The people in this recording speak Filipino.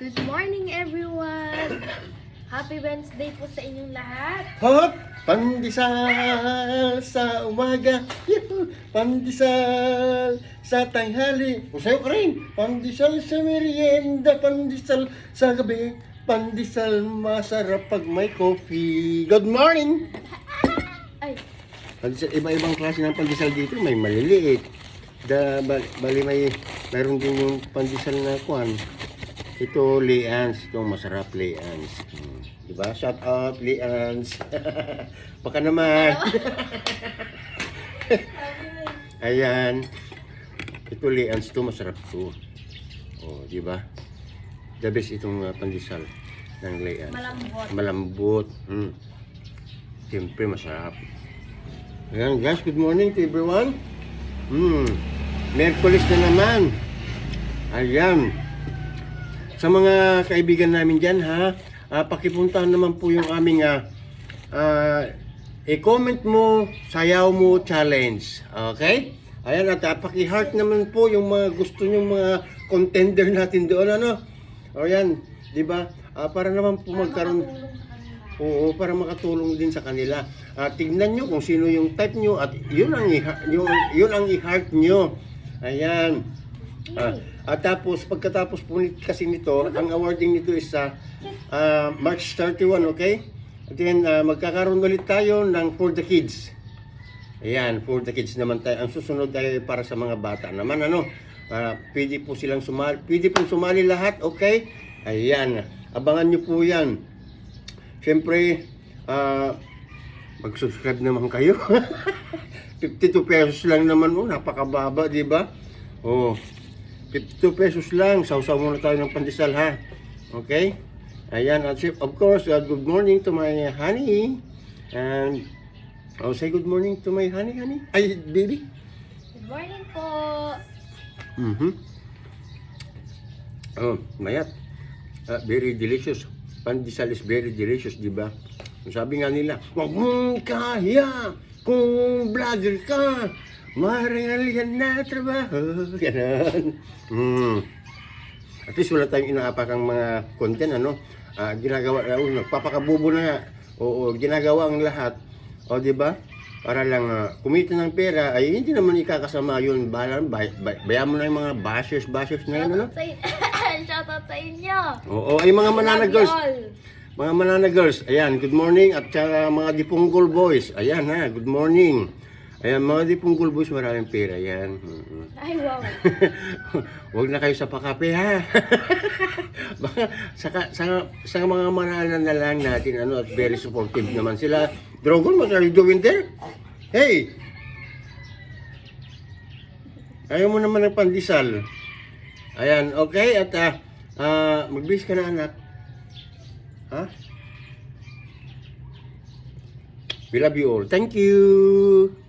Good morning everyone! Happy Wednesday po sa inyong lahat. Hop! Pandesal sa umaga. Yuhu! Pandesal sa tanghali. O sa'yo ka rin. Pandesal sa merienda. Pandesal sa gabi. Pandesal masarap pag may coffee. Good morning! Ay, Pandesal, iba-ibang klase ng pandesal dito. May maliliit. Bali mayroon din yung pandesal na kuwan. Ito, Leans. Itong masarap, Leans. Diba? Shout out, Leans. Baka naman. Ayan. Ito, Leans. Ito, masarap ito. O, diba? The best itong pandesal ng Leans. malambot. Malambot. Siyempre, masarap. Ayan, guys. Good morning to everyone. Merkulis na naman. Ayan. Sa mga kaibigan namin dyan, pakipuntahan naman po yung aming i-comment mo, sayaw mo, challenge. Okay? Ayan, at paki-heart naman po yung mga gusto nyong mga contender natin doon. Ano? O yan, di ba? Para naman po magkaroon. Oo, para makatulong din sa kanila. Tignan nyo kung sino yung type nyo at yun ang i-heart nyo. Ayan. At tapos, pagkatapos po kasi nito, ang awarding nito is March 31, okay? At then, magkakaroon ulit tayo ng For the Kids. Ayan, For the Kids naman tayo. Ang susunod ay para sa mga bata naman, ano? Pwede po silang sumali lahat, okay? Ayan, abangan nyo po yan. Siyempre, mag-subscribe naman kayo. 52 pesos lang naman, napakababa, di ba? 52 pesos lang. Sausaw muna tayo ng pandesal, ha? Okay? Ayan, at of course, good morning to my honey. And, say good morning to my honey. Ay, baby. Good morning po. Mayat. Very delicious. Pandesal is very delicious, di ba? Sabi nga nila, huwag mong kaya kung vlogger ka. Marangal yan na trabaho. Ganon. At least wala tayong inaapakang mga content, ano? Ginagawa, nagpapakabubo na nga. Oo, ginagawa ang lahat. O, di ba? Para lang kumita ng pera, ay hindi naman ikakasama yun. Bayan mo na yung mga bashers na yun, ano? Shoutout sa inyo. Oo, ay mga manana girls. Mga manana girls, ayan, good morning. At saka mga Dipunggol boys, ayan ha, good morning. Ayan, mga Dipunggol boys, maraming pera, ayan. Ay, wow. Huwag na kayo sa pakape, ha. Baka, sa mga manana na lang natin, ano, at very supportive naman sila. Drogon, what are you doing there? Hey! Ayaw mo naman ng pandesal. Ayan, okay, at magbihis ka na, anak. Ha? We love you all. Thank you!